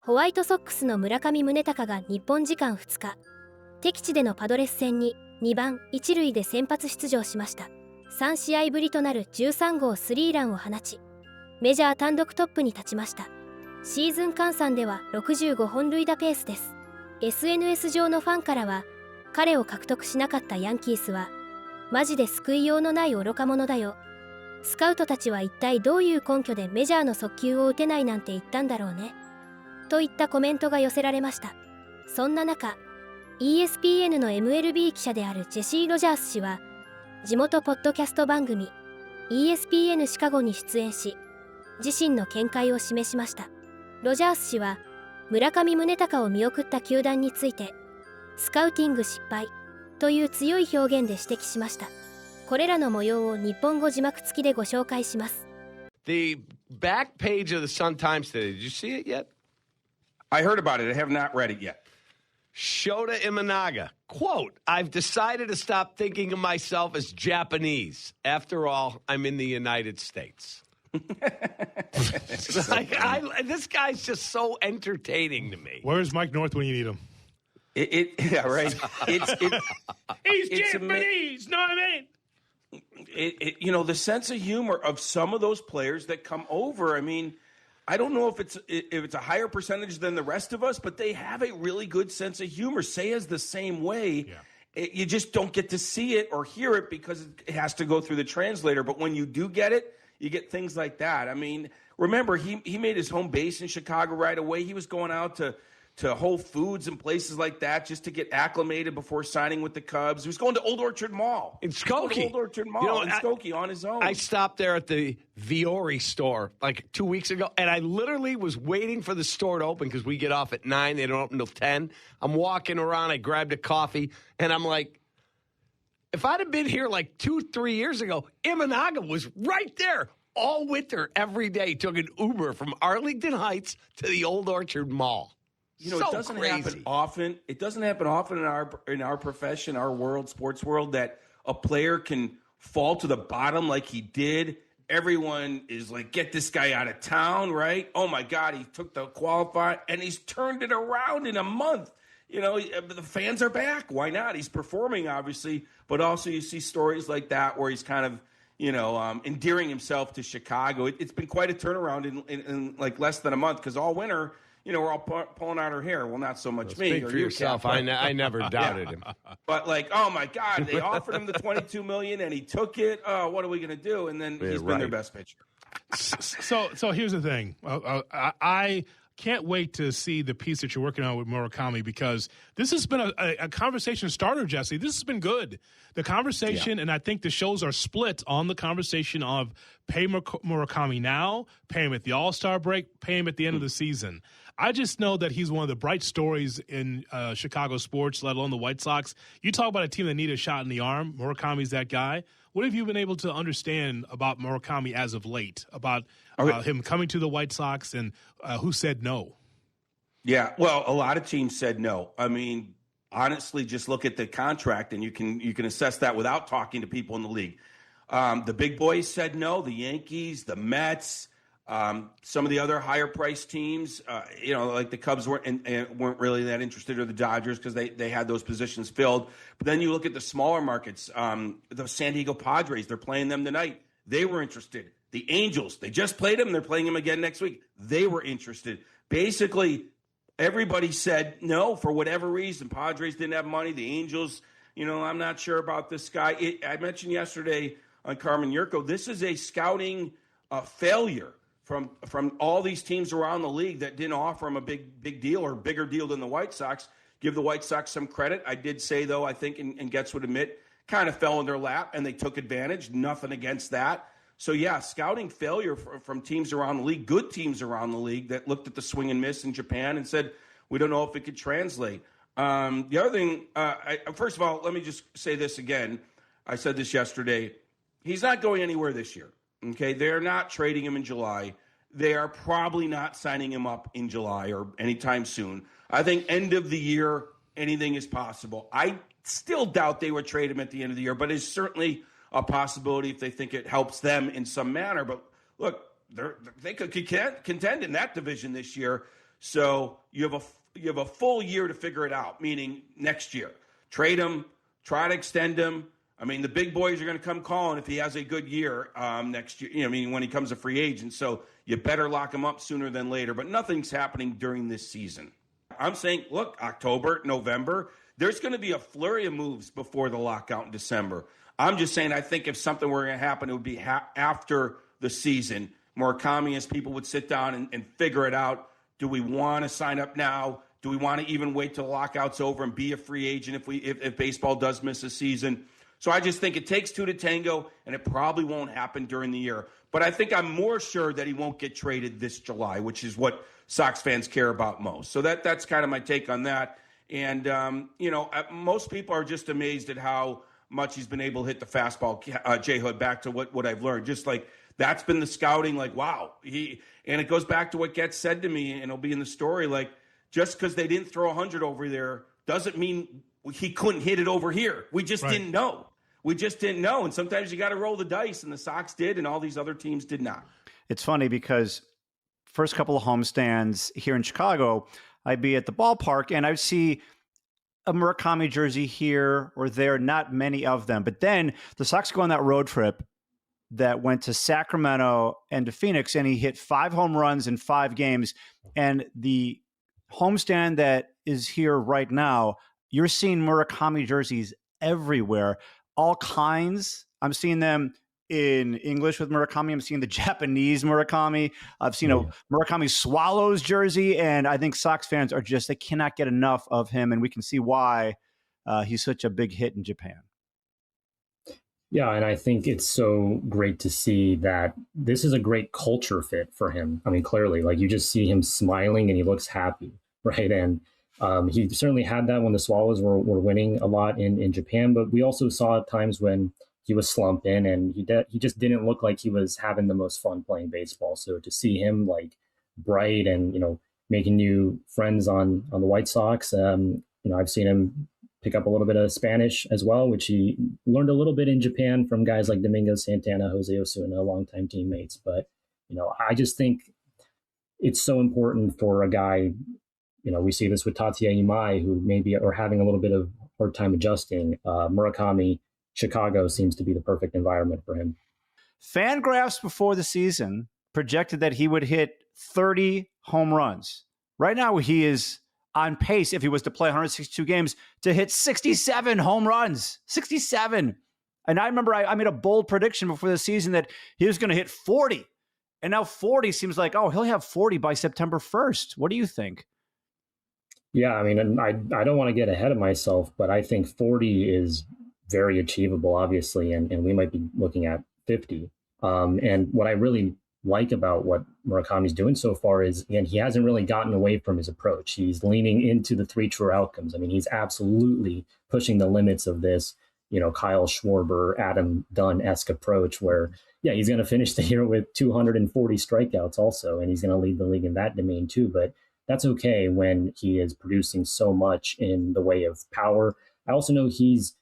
ホワイトソックスの村上宗隆が日本時間2日、敵地でのパドレス戦に2番1塁で先発出場しました。3試合ぶりとなる13号スリーランを放ち、メジャー単独トップに立ちました。シーズン換算では65本塁打ペースです。SNS 上のファンからは、彼を獲得しなかったヤンキースはマジで救いようのない愚か者だよ、スカウトたちは一体どういう根拠でメジャーの速球を打てないなんて言ったんだろうね、といったコメントが寄せられました。そんな中、 ESPN の MLB 記者であるジェシー・ロジャース氏は、地元ポッドキャスト番組 ESPN シカゴに出演し、自身の見解を示しました。ロジャース氏は、村上宗隆を見送った球団について、スカウティング失敗という強い表現で指摘しました。これらの模様を日本語字幕付きでご紹介します。 The back page of the Sun-Times today, did you see it yet? I heard about it. I have not read it yet. Shota Imanaga, quote, "I've decided to stop thinking of myself as Japanese. After all, I'm in the United States." This guy's just so entertaining to me. Where's Mike North when you need him? Yeah, right. He's Japanese, know what I mean? The sense of humor of some of those players that come over. I mean, I don't know if it's a higher percentage than the rest of us, but they have a really good sense of humor. Seiya's the same way. Yeah. You just don't get to see it or hear it because it has to go through the translator. But when you do get it, you get things like that. I mean, remember, he made his home base in Chicago right away. He was going out to Whole Foods and places like that just to get acclimated before signing with the Cubs. He was going to Old Orchard Mall. In Skokie. Old Orchard Mall in Skokie on his own. I stopped there at the Viore store like 2 weeks ago, and I literally was waiting for the store to open because we get off at 9. They don't open till 10. I'm walking around. I grabbed a coffee, and I'm like, if I'd have been here like 2-3 years ago, Imanaga was right there all winter, every day. Took an Uber from Arlington Heights to the Old Orchard Mall. It doesn't happen often. It doesn't happen often in our profession, our world, sports world, that a player can fall to the bottom like he did. Everyone is like, get this guy out of town, right? Oh my God, he took the qualifier and he's turned it around in a month. The fans are back. Why not? He's performing, obviously, but also you see stories like that where he's kind of, endearing himself to Chicago. It's been quite a turnaround in like less than a month because all winter, we're all pulling out our hair. Well, not so much me. Speak for yourself. I never doubted him. But oh my God, they offered him the $22 million and he took it. Oh, what are we going to do? And then he's been their best pitcher. So here's the thing. I can't wait to see the piece that you're working on with Murakami because this has been a conversation starter, Jesse. This has been good. The conversation, and I think the shows are split on the conversation of pay Murakami now, pay him at the All-Star break, pay him at the end of the season. I just know that he's one of the bright stories in Chicago sports, let alone the White Sox. You talk about a team that needed a shot in the arm. Murakami's that guy. What have you been able to understand about Murakami as of late, about him coming to the White Sox and who said no? Yeah, well, a lot of teams said no. I mean, honestly, just look at the contract, and you can assess that without talking to people in the league. The big boys said no. The Yankees, the Mets, some of the other higher-priced teams, like the Cubs weren't really that interested, or the Dodgers because they had those positions filled. But then you look at the smaller markets, the San Diego Padres, they're playing them tonight. They were interested. The Angels, they just played them. They're playing them again next week. They were interested. Basically, everybody said no for whatever reason. Padres didn't have money. The Angels, I'm not sure about this guy. I mentioned yesterday on Carmen Yurko, this is a scouting failure from all these teams around the league that didn't offer him a big deal or bigger deal than the White Sox. Give the White Sox some credit. I did say, though, I think, and Getz would admit, kind of fell in their lap, and they took advantage. Nothing against that. So, yeah, scouting failure from teams around the league, good teams around the league that looked at the swing and miss in Japan and said, we don't know if it could translate. The other thing, first of all, let me just say this again. I said this yesterday. He's not going anywhere this year, okay? They're not trading him in July. They are probably not signing him up in July or anytime soon. I think end of the year, anything is possible. I still doubt they would trade him at the end of the year, but it's certainly a possibility if they think it helps them in some manner. But look, they could contend in that division this year. So you have a full year to figure it out, meaning next year. Trade him, try to extend him. I mean, the big boys are going to come calling if he has a good year next year, when he comes a free agent. So you better lock him up sooner than later. But nothing's happening during this season. I'm saying, look, October, November, there's going to be a flurry of moves before the lockout in December. I'm just saying I think if something were going to happen, it would be after the season. Murakami, as people would sit down and figure it out. Do we want to sign up now? Do we want to even wait till the lockout's over and be a free agent if baseball does miss a season? So I just think it takes two to tango, and it probably won't happen during the year. But I think I'm more sure that he won't get traded this July, which is what Sox fans care about most. So that's kind of my take on that. And, most people are just amazed at how much he's been able to hit the fastball, J. Hood, back to what I've learned. Just like that's been the scouting, like, wow. And it goes back to what gets said to me, and it'll be in the story, like, just because they didn't throw 100 over there doesn't mean he couldn't hit it over here. We just didn't know. We just didn't know. And sometimes you got to roll the dice, and the Sox did, and all these other teams did not. It's funny because first couple of homestands here in Chicago, I'd be at the ballpark and I'd see a Murakami jersey here or there, not many of them. But then the Sox go on that road trip that went to Sacramento and to Phoenix, and he hit 5 home runs in 5 games. And the homestand that is here right now, you're seeing Murakami jerseys everywhere, all kinds. I'm seeing them in English with Murakami. I'm seeing the Japanese Murakami. I've seen a Murakami Swallows jersey, and I think Sox fans they cannot get enough of him, and we can see why he's such a big hit in Japan. Yeah, and I think it's so great to see that this is a great culture fit for him. I mean, clearly, like you just see him smiling and he looks happy, right? And he certainly had that when the Swallows were winning a lot in Japan, but we also saw times when he was slumping and he just didn't look like he was having the most fun playing baseball. So to see him like bright and, making new friends on the White Sox, I've seen him pick up a little bit of Spanish as well, which he learned a little bit in Japan from guys like Domingo Santana, Jose Osuna, longtime teammates. But, I just think it's so important for a guy, we see this with Tatsuya Imai, who maybe are having a little bit of hard time adjusting. Murakami, Chicago seems to be the perfect environment for him. Fangraphs before the season projected that he would hit 30 home runs. Right now, he is on pace, if he was to play 162 games, to hit 67 home runs. 67. And I remember I made a bold prediction before the season that he was going to hit 40. And now 40 seems like, he'll have 40 by September 1st. What do you think? Yeah, I mean, I don't want to get ahead of myself, but I think 40 is very achievable, obviously, and we might be looking at 50. And what I really like about what Murakami's doing so far is, again, he hasn't really gotten away from his approach. He's leaning into the 3 true outcomes. I mean, he's absolutely pushing the limits of this, Kyle Schwarber, Adam Dunn-esque approach where, he's going to finish the year with 240 strikeouts also, and he's going to lead the league in that domain too. But that's okay when he is producing so much in the way of power. I also know he's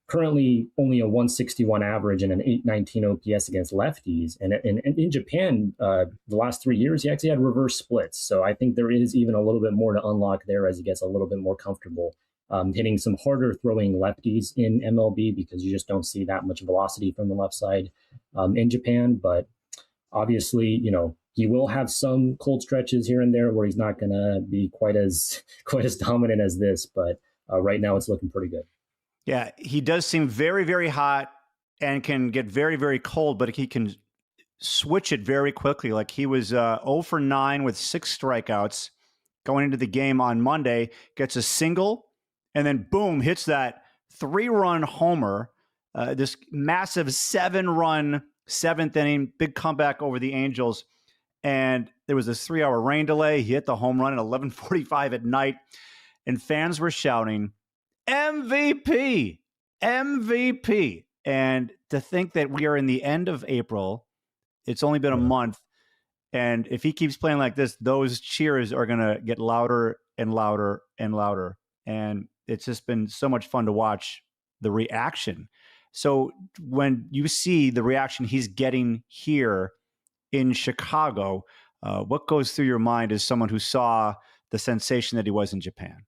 currently only a 161 average and an 819 OPS against lefties. And in Japan, the last 3 years, he actually had reverse splits. So I think there is even a little bit more to unlock there as he gets a little bit more comfortable hitting some harder throwing lefties in MLB, because you just don't see that much velocity from the left side in Japan. But obviously, he will have some cold stretches here and there where he's not going to be quite as dominant as this. But right now it's looking pretty good. Yeah, he does seem very, very hot and can get very, very cold, but he can switch it very quickly. Like he was 0 for 9 with 6 strikeouts going into the game on Monday, gets a single, and then boom, hits that 3-run homer, this massive 7-run 7th inning, big comeback over the Angels. And there was this 3-hour rain delay. He hit the home run at 11:45 at night, and fans were shouting, MVP, MVP. And to think that we are in the end of April, it's only been a month. And if he keeps playing like this, those cheers are going to get louder and louder and louder. And it's just been so much fun to watch the reaction. So when you see the reaction he's getting here in Chicago, What goes through your mind as someone who saw the sensation that he was in Japan?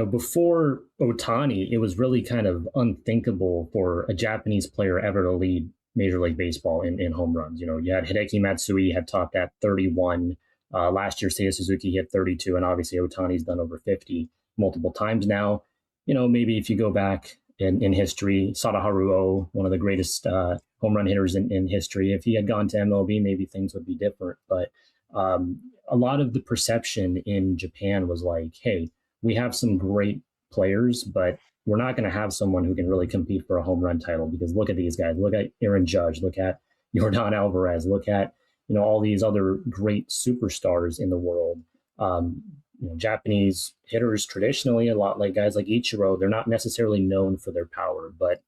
Before Ohtani, it was really kind of unthinkable for a Japanese player ever to lead Major League Baseball in home runs. You had Hideki Matsui had topped at 31. Last year, Seiya Suzuki hit 32, and obviously Ohtani's done over 50 multiple times now. Maybe if you go back in history, Sadaharu Oh, one of the greatest home run hitters in history, if he had gone to MLB, maybe things would be different. But a lot of the perception in Japan was like, hey, we have some great players, but we're not going to have someone who can really compete for a home run title, because look at these guys. Look at Aaron Judge. Look at Yordan Alvarez. Look at, all these other great superstars in the world. Japanese hitters traditionally, a lot like guys like Ichiro, they're not necessarily known for their power, but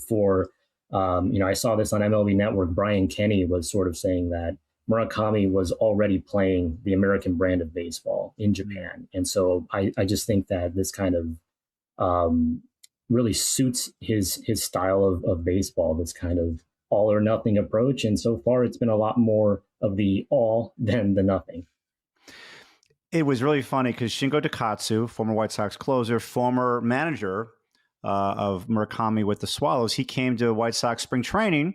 for, I saw this on MLB Network. Brian Kenny was sort of saying that Murakami was already playing the American brand of baseball in Japan. And so I just think that this kind of really suits his style of baseball, this kind of all or nothing approach. And so far, it's been a lot more of the all than the nothing. It was really funny because Shingo Takatsu, former White Sox closer, former manager of Murakami with the Swallows, he came to White Sox spring training.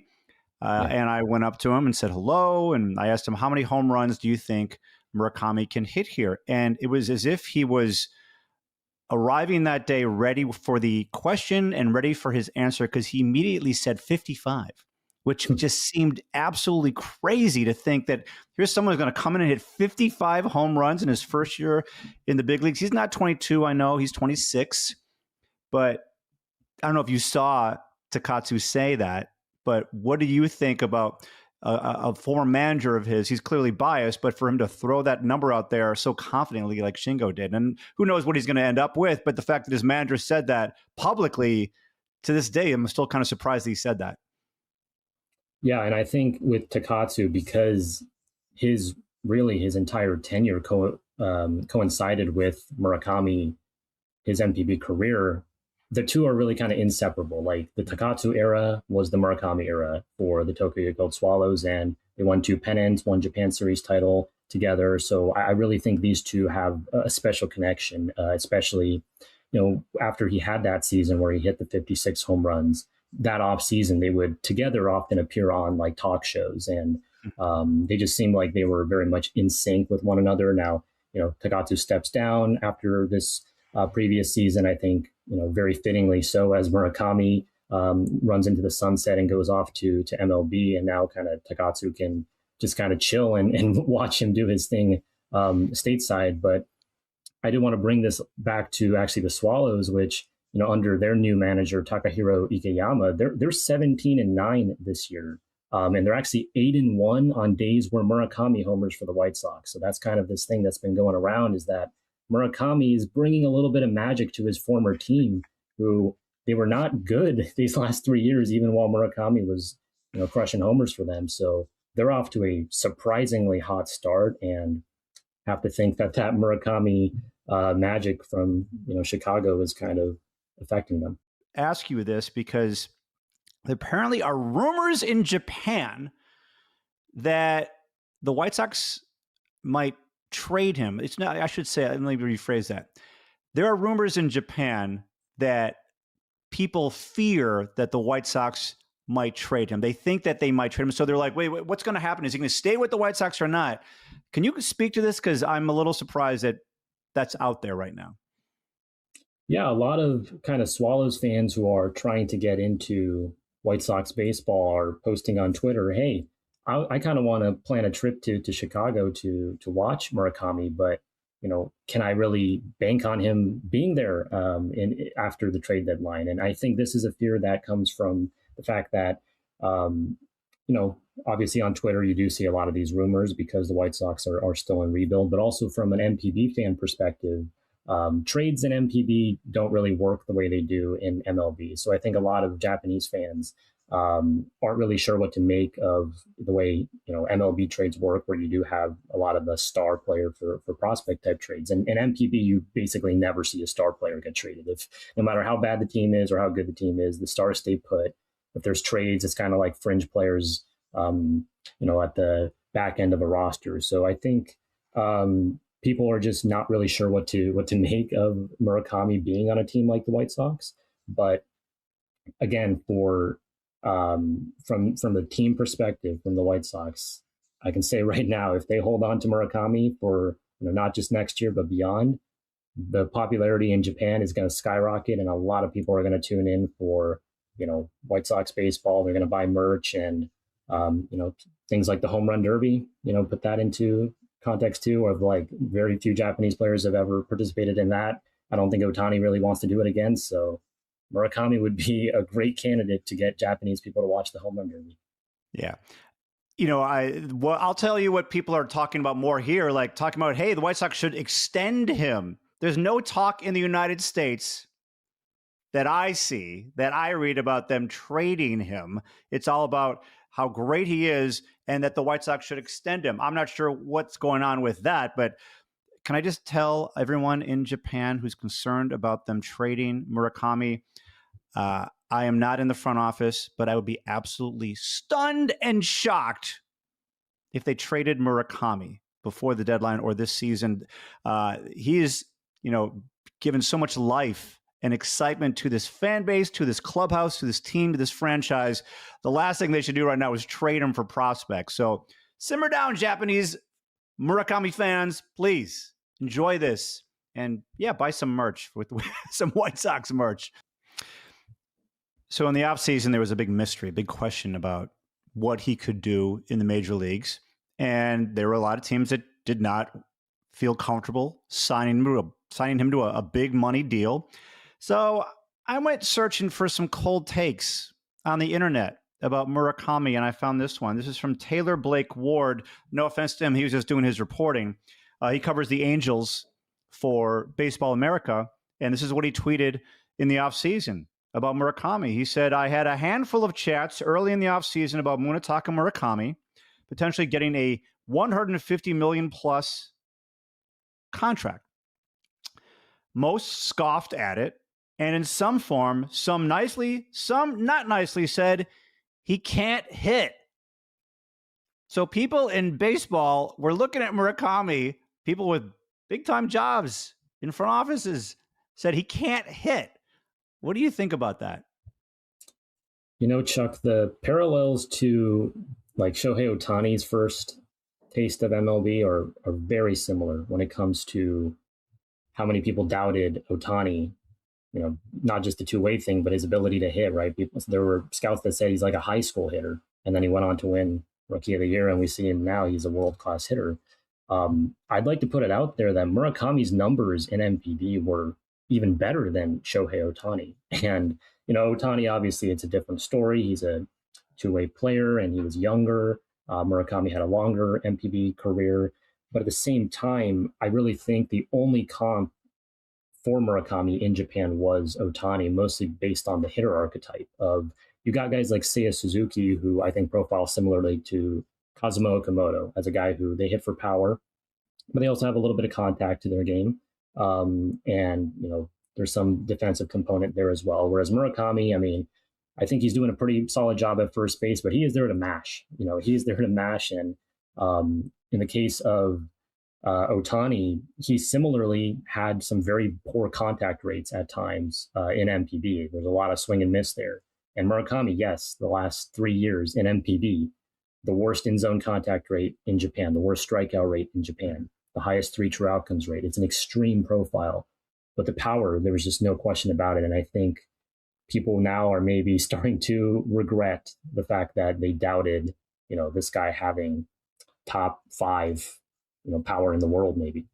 And I went up to him and said hello. And I asked him, how many home runs do you think Murakami can hit here? And it was as if he was arriving that day ready for the question and ready for his answer, because he immediately said 55, which just seemed absolutely crazy to think that here's someone who's going to come in and hit 55 home runs in his first year in the big leagues. He's not 22, I know. He's 26. But I don't know if you saw Takatsu say that. But what do you think about a former manager of his? He's clearly biased, but for him to throw that number out there so confidently like Shingo did, and who knows what he's going to end up with, but the fact that his manager said that publicly, to this day, I'm still kind of surprised that he said that. Yeah, and I think with Takatsu, because his entire tenure coincided with Murakami, his MPB career, the two are really kind of inseparable. Like the Takatsu era was the Murakami era for the Tokyo Gold Swallows, and they won 2 pennants, 1 Japan Series title together. So I really think these two have a special connection, especially, after he had that season where he hit the 56 home runs. That off season, they would together often appear on like talk shows, and they just seemed like they were very much in sync with one another. Now, Takatsu steps down after this previous season, I think, very fittingly so, as Murakami runs into the sunset and goes off to MLB, and now kind of Takatsu can just kind of chill and watch him do his thing stateside. But I do want to bring this back to actually the Swallows, which, under their new manager Takahiro Ikeyama, they're 17-9 this year, and they're actually 8-1 on days where Murakami homers for the White Sox. So that's kind of this thing that's been going around, is that Murakami is bringing a little bit of magic to his former team, who they were not good these last 3 years, even while Murakami was, crushing homers for them. So they're off to a surprisingly hot start, and have to think that Murakami magic from, Chicago is kind of affecting them. Ask you this because there apparently are rumors in Japan that the White Sox might trade him. It's not, I should say, let me rephrase that. There are rumors in Japan that people fear that the White Sox might trade him. They think that they might trade him. So they're like, wait, what's going to happen? Is he going to stay with the White Sox or not? Can you speak to this? Because I'm a little surprised that that's out there right now. Yeah, a lot of kind of Swallows fans who are trying to get into White Sox baseball are posting on Twitter, hey, I kind of want to plan a trip to Chicago to watch Murakami, but can I really bank on him being there after the trade deadline? And I think this is a fear that comes from the fact that obviously on Twitter you do see a lot of these rumors because the White Sox are still in rebuild, but also from an MPB fan perspective, trades in MPB don't really work the way they do in MLB. So I think a lot of Japanese fans aren't really sure what to make of the way MLB trades work, where you do have a lot of the star player for prospect type trades. And in MPB, you basically never see a star player get traded. If no matter how bad the team is or how good the team is, the stars stay put. If there's trades, it's kind of like fringe players, at the back end of a roster. So I think people are just not really sure what to make of Murakami being on a team like the White Sox. But again, from the team perspective, from the White Sox, I can say right now, if they hold on to Murakami for not just next year but beyond, the popularity in Japan is going to skyrocket, and a lot of people are going to tune in for White Sox baseball. They're going to buy merch and things like the home run derby. Put that into context too, of like very few Japanese players have ever participated in that. I don't think Ohtani really wants to do it again, so Murakami would be a great candidate to get Japanese people to watch the home run derby. Yeah. I'll tell you what people are talking about more here, like talking about, hey, the White Sox should extend him. There's no talk in the United States that I see, that I read about them trading him. It's all about how great he is and that the White Sox should extend him. I'm not sure what's going on with that, but can I just tell everyone in Japan who's concerned about them trading Murakami, I am not in the front office, but I would be absolutely stunned and shocked if they traded Murakami before the deadline or this season. He is, given so much life and excitement to this fan base, to this clubhouse, to this team, to this franchise. The last thing they should do right now is trade him for prospects. So simmer down, Japanese Murakami fans, please enjoy this. And yeah, buy some merch with some White Sox merch. So in the offseason, there was a big mystery, a big question about what he could do in the major leagues. And there were a lot of teams that did not feel comfortable signing him to a big money deal. So I went searching for some cold takes on the internet about Murakami, and I found this one. This is from Taylor Blake Ward. No offense to him, he was just doing his reporting. He covers the Angels for Baseball America, and this is what he tweeted in the offseason about Murakami. He said, I had a handful of chats early in the offseason about Munetaka Murakami potentially getting a $150 million plus contract. Most scoffed at it, and in some form, some nicely, some not nicely, said he can't hit. So people in baseball were looking at Murakami, people with big-time jobs in front offices, said he can't hit. What do you think about that? Chuck, the parallels to like Shohei Ohtani's first taste of MLB are very similar when it comes to how many people doubted Ohtani, not just the two-way thing, but his ability to hit, right? There were scouts that said he's like a high school hitter, and then he went on to win Rookie of the Year, and we see him now, he's a world-class hitter. I'd like to put it out there that Murakami's numbers in MPB were even better than Shohei Ohtani. And, Ohtani, obviously, it's a different story. He's a two-way player, and he was younger. Murakami had a longer MPB career. But at the same time, I really think the only comp for Murakami in Japan was Ohtani, mostly based on the hitter archetype of, you got guys like Seiya Suzuki, who I think profile similarly to Kazuma Okamoto as a guy who they hit for power, but they also have a little bit of contact to their game. And, there's some defensive component there as well. Whereas Murakami, I think he's doing a pretty solid job at first base, but he is there to mash. He's there to mash. And in the case of Ohtani, he similarly had some very poor contact rates at times in MPB. There's a lot of swing and miss there. And Murakami, yes, the last 3 years in MPB, the worst in-zone contact rate in Japan, the worst strikeout rate in Japan, the highest 3 true outcomes rate. It's an extreme profile. But the power, there was just no question about it. And I think people now are maybe starting to regret the fact that they doubted, this guy having top 5, power in the world, maybe.